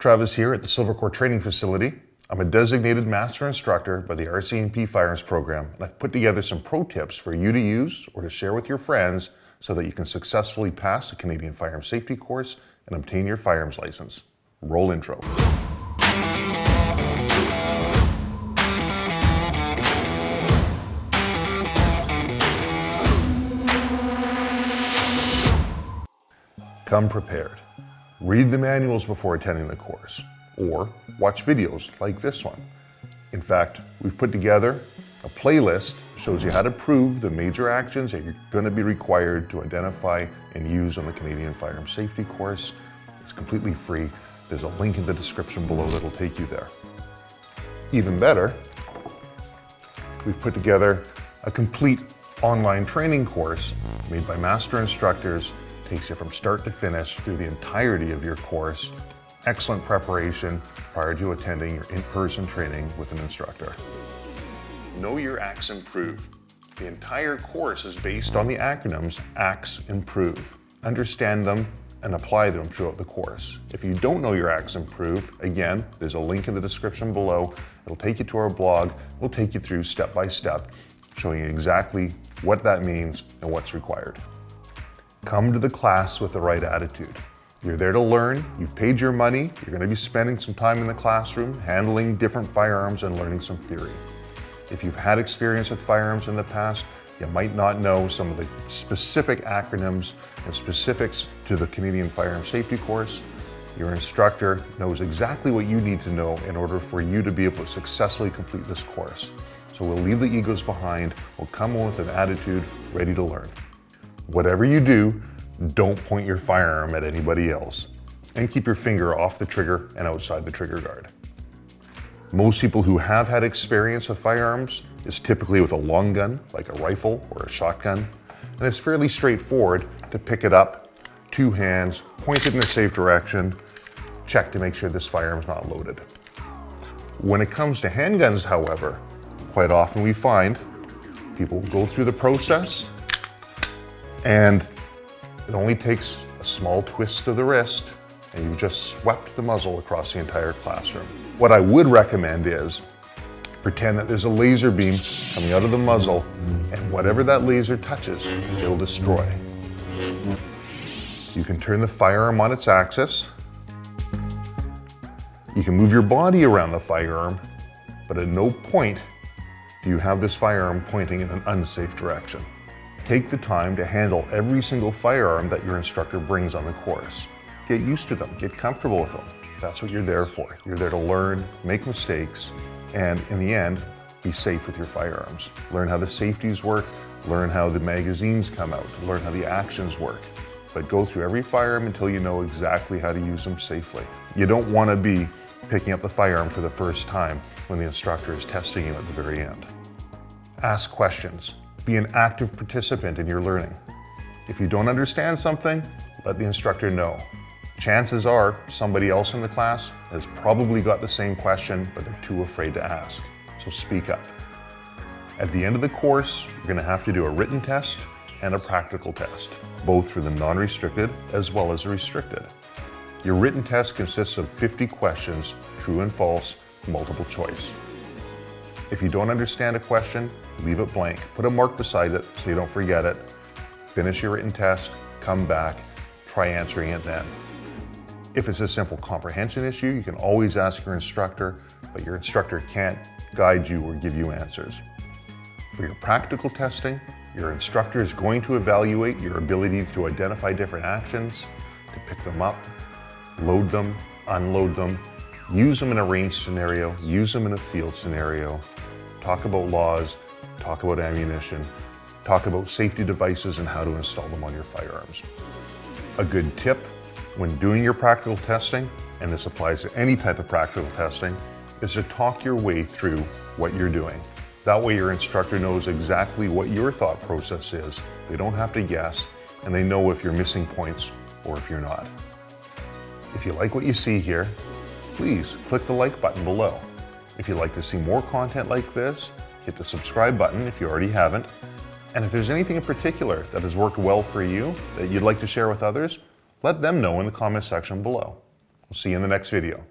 Travis here at the Silvercore training facility. I'm a designated master instructor by the RCMP Firearms program, and I've put together some pro tips for you to use or to share with your friends so that you can successfully pass the Canadian Firearms Safety Course and obtain your firearms license. Roll intro. Come prepared. Read the manuals before attending the course, or watch videos like this one. In fact, we've put together a playlist that shows you how to prove the major actions that you're going to be required to identify and use on the Canadian Firearms Safety Course. It's completely free. There's a link in the description below that'll take you there. Even better, we've put together a complete online training course made by master instructors. Takes you from start to finish through the entirety of your course. Excellent preparation prior to attending your in-person training with an instructor. Know your acts improve. The entire course is based on the acronyms acts improve. Understand them and apply them throughout the course. If you don't know your acts improve, again, there's a link in the description below. It'll take you to our blog. We'll take you through step by step, showing you exactly what that means and what's required. Come to the class with the right attitude. You're there to learn, you've paid your money, you're going to be spending some time in the classroom, handling different firearms and learning some theory. If you've had experience with firearms in the past, you might not know some of the specific acronyms and specifics to the Canadian Firearms Safety Course. Your instructor knows exactly what you need to know in order for you to be able to successfully complete this course. So we'll leave the egos behind, we'll come with an attitude ready to learn. Whatever you do, don't point your firearm at anybody else, and keep your finger off the trigger and outside the trigger guard. Most people who have had experience with firearms is typically with a long gun, like a rifle or a shotgun, and it's fairly straightforward to pick it up, two hands, point it in a safe direction, check to make sure this firearm's not loaded. When it comes to handguns, however, quite often we find people go through the process and it only takes a small twist of the wrist and you've just swept the muzzle across the entire classroom. What I would recommend is pretend that there's a laser beam coming out of the muzzle, and whatever that laser touches, it'll destroy. You can turn the firearm on its axis. You can move your body around the firearm, but at no point do you have this firearm pointing in an unsafe direction. Take the time to handle every single firearm that your instructor brings on the course. Get used to them, get comfortable with them. That's what you're there for. You're there to learn, make mistakes, and in the end, be safe with your firearms. Learn how the safeties work, learn how the magazines come out, learn how the actions work. But go through every firearm until you know exactly how to use them safely. You don't want to be picking up the firearm for the first time when the instructor is testing you at the very end. Ask questions. Be an active participant in your learning. If you don't understand something, let the instructor know. Chances are somebody else in the class has probably got the same question, but they're too afraid to ask. So speak up. At the end of the course, you're going to have to do a written test and a practical test, both for the non-restricted as well as the restricted. Your written test consists of 50 questions, true and false, multiple choice. If you don't understand a question, leave it blank. Put a mark beside it so you don't forget it. Finish your written test, come back, try answering it then. If it's a simple comprehension issue, you can always ask your instructor, but your instructor can't guide you or give you answers. For your practical testing, your instructor is going to evaluate your ability to identify different actions, to pick them up, load them, unload them, use them in a range scenario, use them in a field scenario, talk about laws, talk about ammunition, talk about safety devices and how to install them on your firearms. A good tip when doing your practical testing, and this applies to any type of practical testing, is to talk your way through what you're doing. That way your instructor knows exactly what your thought process is. They don't have to guess, and they know if you're missing points or if you're not. If you like what you see here, please click the like button below. If you'd like to see more content like this, hit the subscribe button if you already haven't. And if there's anything in particular that has worked well for you that you'd like to share with others, let them know in the comment section below. We'll see you in the next video.